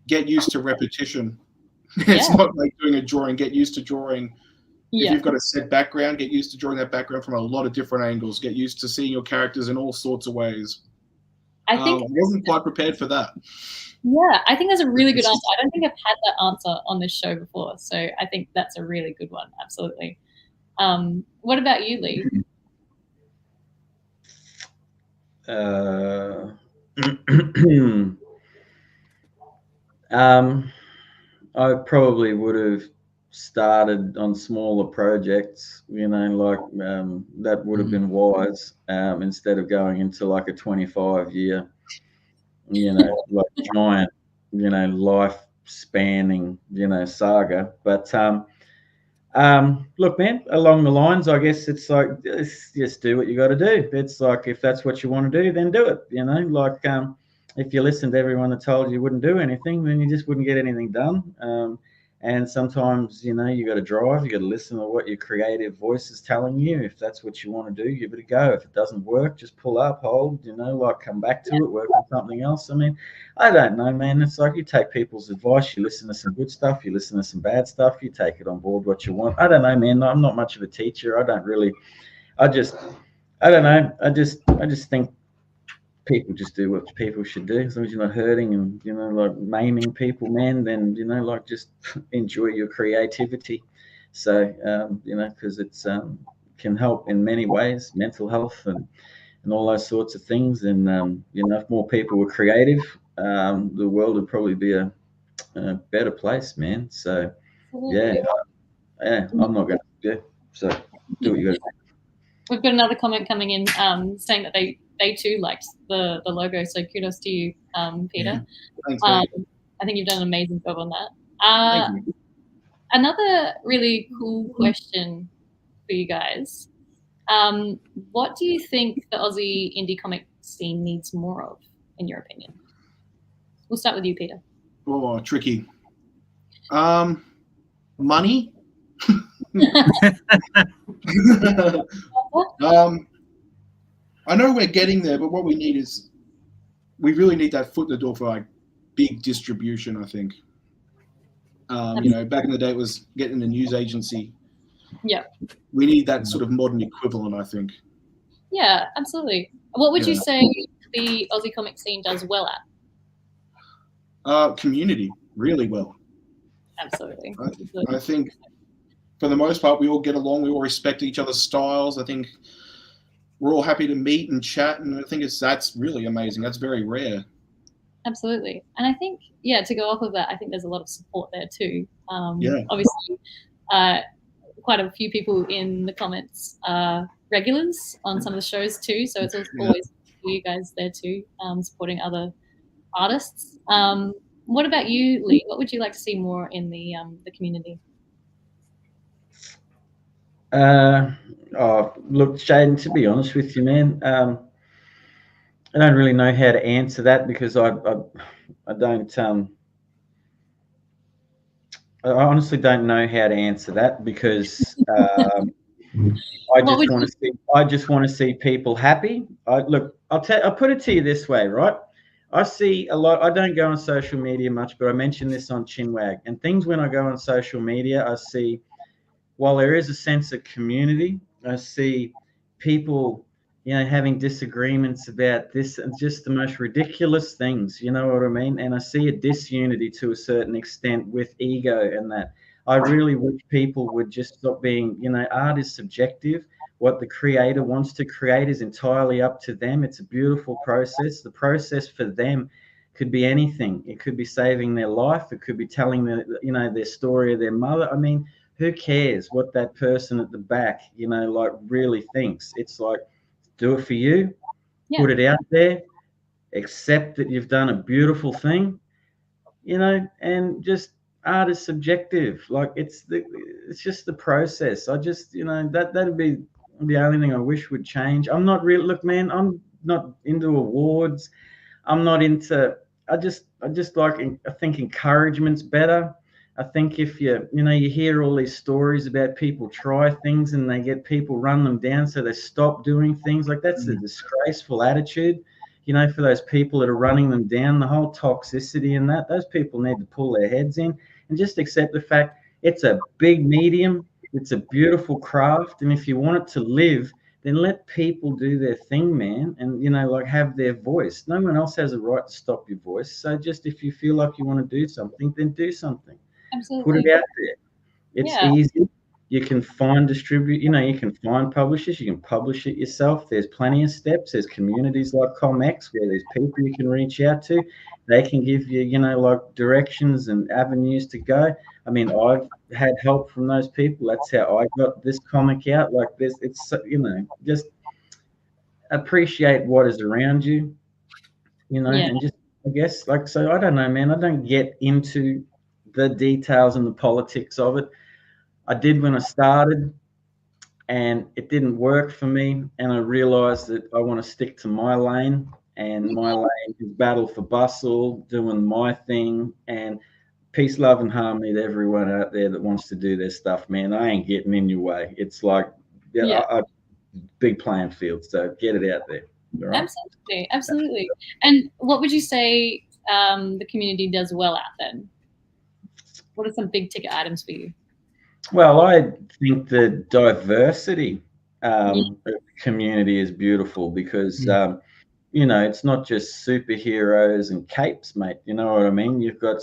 get used to repetition. It's not like doing a drawing. Get used to drawing. If you've got a set background, get used to drawing that background from a lot of different angles. Get used to seeing your characters in all sorts of ways. I wasn't quite prepared for that. Yeah, I think that's a really good answer. I don't think I've had that answer on this show before, so I think that's a really good one. Absolutely. What about you, Leigh? I probably would have started on smaller projects, like that would have been wise, instead of going into like a 25-year, like giant, life spanning, saga. But look, man, along the lines, I guess it's like, just do what you got to do. It's like, if that's what you want to do, then do it. Like if you listened to everyone that told you wouldn't do anything, then you just wouldn't get anything done. And sometimes, you got to drive, you got to listen to what your creative voice is telling you. If that's what you want to do, give it a go. If it doesn't work, just pull up, hold, like come back to it, work on something else. I mean, I don't know, man. It's like you take people's advice, you listen to some good stuff, you listen to some bad stuff, you take it on board what you want. I don't know, man. I'm not much of a teacher. I don't know. I just think people just do what people should do. As long as you're not hurting and, like maiming people, man, then, like just enjoy your creativity. So, because it's can help in many ways, mental health and all those sorts of things. And, if more people were creative, the world would probably be a better place, man. So, yeah, I'm not going to, so do what you got to do. We've got another comment coming in saying that they too liked the logo. So kudos to you, Peter. Thanks, I think you've done an amazing job on that. Thank you. Another really cool question for you guys. What do you think the Aussie indie comic scene needs more of, in your opinion? We'll start with you, Peter. Oh, tricky. Money. I know we're getting there, but what we need is, we really need that foot in the door for like big distribution, I think. Back in the day it was getting a news agency. Yeah. We need that sort of modern equivalent, I think. Yeah, absolutely. What would you say the Aussie comic scene does well at? Community, really well. Absolutely. I think for the most part, we all get along. We all respect each other's styles. I think we're all happy to meet and chat, and I think that's really amazing. That's very rare. Absolutely. And I think, to go off of that, I think there's a lot of support there too. Obviously, quite a few people in the comments are regulars on some of the shows too, so it's always for you guys there too, supporting other artists. What about you, Leigh? What would you like to see more in the community? Look, Sheydin, to be honest with you, man, I don't really know how to answer that, because I don't. I honestly don't know how to answer that, because I just want to see people happy. I'll put it to you this way, right? I see a lot. I don't go on social media much, but I mentioned this on Chinwag, and things when I go on social media, I see, while there is a sense of community, I see people, having disagreements about this and just the most ridiculous things, you know what I mean? And I see a disunity to a certain extent with ego and that. I really wish people would just stop being, art is subjective. What the creator wants to create is entirely up to them. It's a beautiful process. The process for them could be anything. It could be saving their life. It could be telling their story of their mother. I mean, who cares what that person at the back, like really thinks? It's like, do it for you, put it out there, accept that you've done a beautiful thing, and just art is subjective. Like it's just the process. I just, that'd be the only thing I wish would change. I'm not real. Look, man, I'm not into awards. I'm not into. I just like. I think encouragement's better. I think if you hear all these stories about people try things and they get people run them down, so they stop doing things. Like that's a disgraceful attitude. For those people that are running them down, the whole toxicity and that, those people need to pull their heads in and just accept the fact it's a big medium, it's a beautiful craft, and if you want it to live, then let people do their thing, man, and like have their voice. No one else has a right to stop your voice. So just if you feel like you want to do something, then do something. Absolutely. Put it out there. It's easy. You can find you can find publishers, you can publish it yourself. There's plenty of steps. There's communities like ComX where there's people you can reach out to. They can give you, like directions and avenues to go. I mean, I've had help from those people. That's how I got this comic out. Like this, it's, just appreciate what is around you, and just, I guess, like, so I don't know, man, I don't get into the details and the politics of it. I did when I started, and it didn't work for me. And I realized that I want to stick to my lane, and my lane is Battle for Bustle, doing my thing, and peace, love, and harmony to everyone out there that wants to do their stuff, man. I ain't getting in your way. It's like, a big playing field, so get it out there. Right? Absolutely. And what would you say the community does well at then? What are some big ticket items for you? Well, I think the diversity of the community is beautiful because, it's not just superheroes and capes, mate. You know what I mean? You've got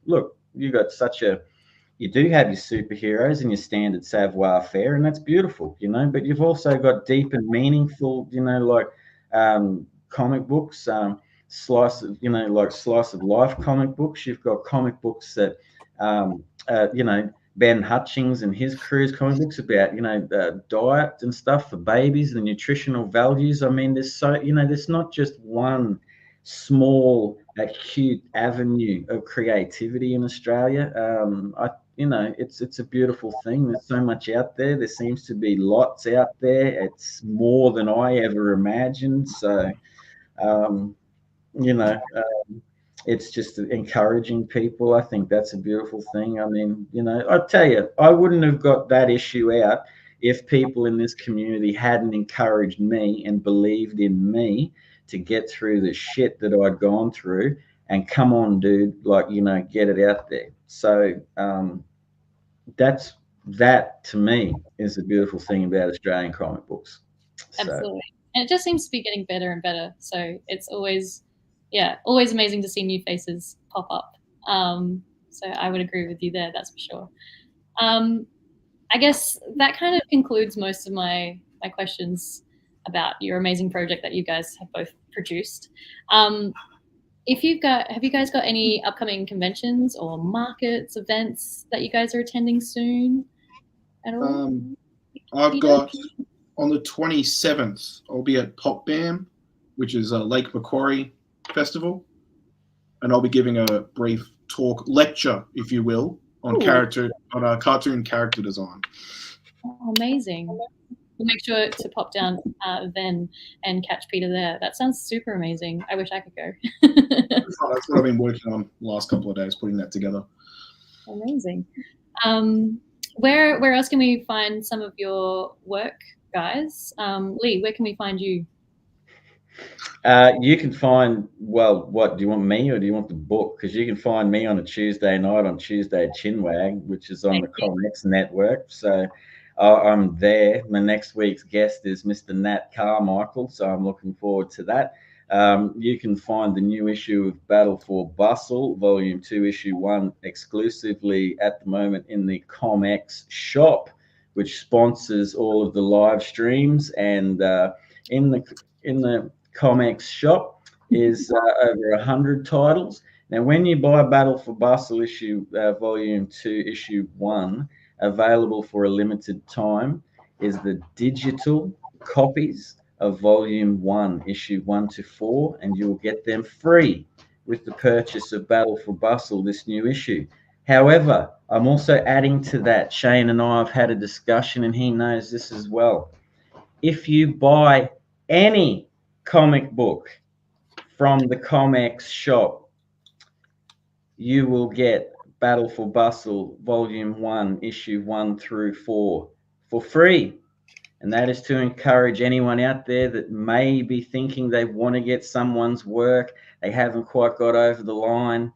look, you do have your superheroes and your standard savoir faire, and that's beautiful, but you've also got deep and meaningful, like comic books, slice of life comic books. You've got comic books that, Ben Hutchings and his crew's comic books about, diet and stuff for babies, the nutritional values. I mean, there's not just one small acute avenue of creativity in Australia. It's a beautiful thing. There's so much out there. There seems to be lots out there. It's more than I ever imagined. So, it's just encouraging people. I think that's a beautiful thing. I mean, I tell you, I wouldn't have got that issue out if people in this community hadn't encouraged me and believed in me to get through the shit that I'd gone through. And come on, dude, get it out there. So that to me is a beautiful thing about Australian comic books. Absolutely. And it just seems to be getting better and better. So it's always amazing to see new faces pop up. So I would agree with you there, that's for sure. I guess that kind of concludes most of my questions about your amazing project that you guys have both produced. Have you guys got any upcoming conventions or markets, events that you guys are attending soon at all? I've got on the 27th, I'll be at Pop Bam, which is a Lake Macquarie festival, and I'll be giving a brief lecture, if you will, on cartoon character design. Oh, amazing. We'll make sure to pop down then and catch Peter there. That sounds super amazing. I wish I could go. That's what I've been working on the last couple of days, putting that together. Amazing. Where else can we find some of your work, guys? Leigh, where can we find you? You can find, what do you want, me or do you want the book? Because you can find me on a Tuesday night on Tuesday at Chinwag, which is on the ComX network. So I'm there. My next week's guest is Mr. Nat Carmichael, so I'm looking forward to that. You can find the new issue of Battle for Bustle, Volume 2, Issue 1, exclusively at the moment in the ComX shop, which sponsors all of the live streams. And in the ComX shop is over 100 titles. Now, when you buy Battle for Bustle Issue Volume 2, Issue 1, available for a limited time is the digital copies of Volume 1, Issue 1 to 4, and you will get them free with the purchase of Battle for Bustle, this new issue. However, I'm also adding to that. Shane and I have had a discussion, and he knows this as well. If you buy any comic book from the ComX shop, you will get Battle for Bustle Volume 1, Issue 1 through 4 for free. And that is to encourage anyone out there that may be thinking they want to get someone's work, they haven't quite got over the line,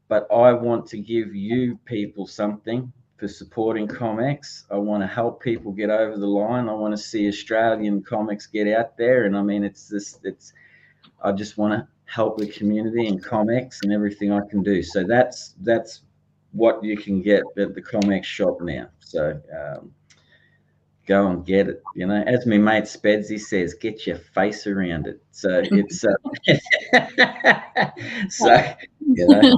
but I want to give you people something for supporting ComX. I want to help people get over the line. I want to see Australian comics get out there. And I mean, I just want to help the community and ComX and everything I can do. So that's what you can get at the ComX shop now. So go and get it. You know, as my mate Spedsy says, get your face around it. So it's so you know.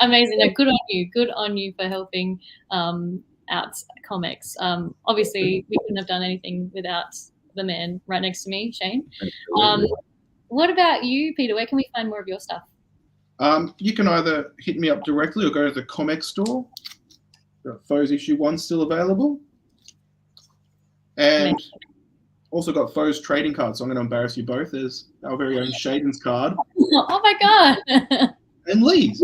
Amazing. No, good on you. Good on you for helping out ComX. Obviously, we couldn't have done anything without the man right next to me, Shane. What about you, Peter? Where can we find more of your stuff? You can either hit me up directly or go to the ComX store. Foes Issue 1 still available. And also got Foes trading cards. So I'm going to embarrass you both. There's our very own Sheydin's card. Oh my God. And Leigh's.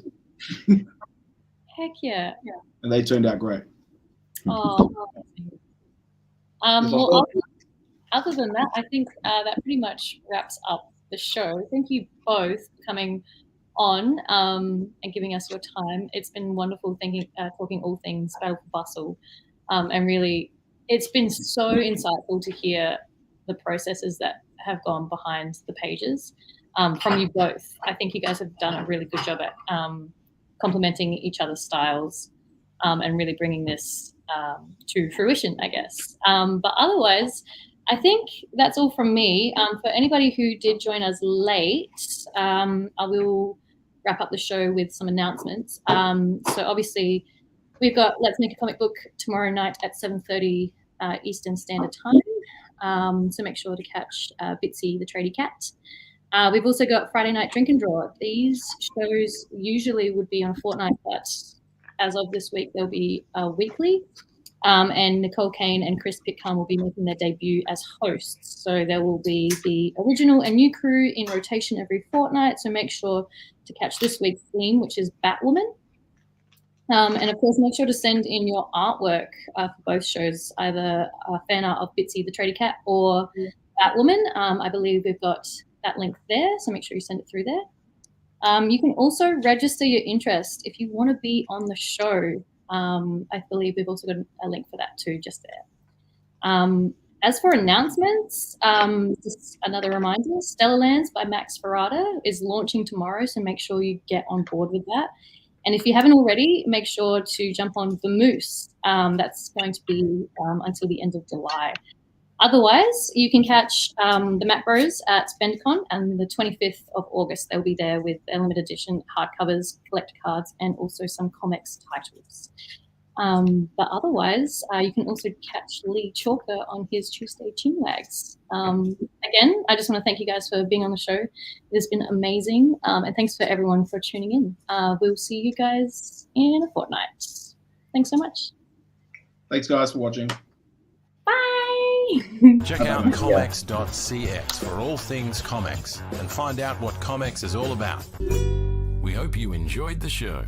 Heck yeah. And they turned out great. Oh. Well, other than that, I think that pretty much wraps up the show. Thank you both for coming on and giving us your time. It's been wonderful talking all things Battle for Bustle. And really, it's been so insightful to hear the processes that have gone behind the pages from you both. I think you guys have done a really good job at complementing each other's styles and really bringing this to fruition, I guess. But otherwise, I think that's all from me. For anybody who did join us late, I will wrap up the show with some announcements. So obviously, we've got Let's Make a Comic Book tomorrow night at 7:30 Eastern Standard Time. So make sure to catch Bitsy the Tradie Cat. We've also got Friday Night Drink and Draw. These shows usually would be on a fortnight, but as of this week, they'll be weekly. And Nicole Kane and Chris Pitcom will be making their debut as hosts. So there will be the original and new crew in rotation every fortnight. So make sure to catch this week's theme, which is Batwoman. And of course, make sure to send in your artwork for both shows, either fan art of Bitsy the Tradie Cat or Batwoman. I believe we've got that link there, so make sure you send it through there. You can also register your interest if you want to be on the show. I believe we've also got a link for that too, just there. As for announcements, just another reminder, Stellar Lands by Max Ferrata is launching tomorrow, so make sure you get on board with that. And if you haven't already, make sure to jump on Vamoose. That's going to be until the end of July. Otherwise, you can catch the Mac Bros at SpendCon on the 25th of August. They'll be there with their limited edition hardcovers, collector cards, and also some comics titles. But otherwise, you can also catch Leigh Chalker on his Tuesday Chinwags. Again, I just want to thank you guys for being on the show. It's been amazing. And thanks for everyone for tuning in. We'll see you guys in a fortnight. Thanks so much. Thanks, guys, for watching. Bye. Check out comx.cx for all things comics and find out what comics is all about. We hope you enjoyed the show.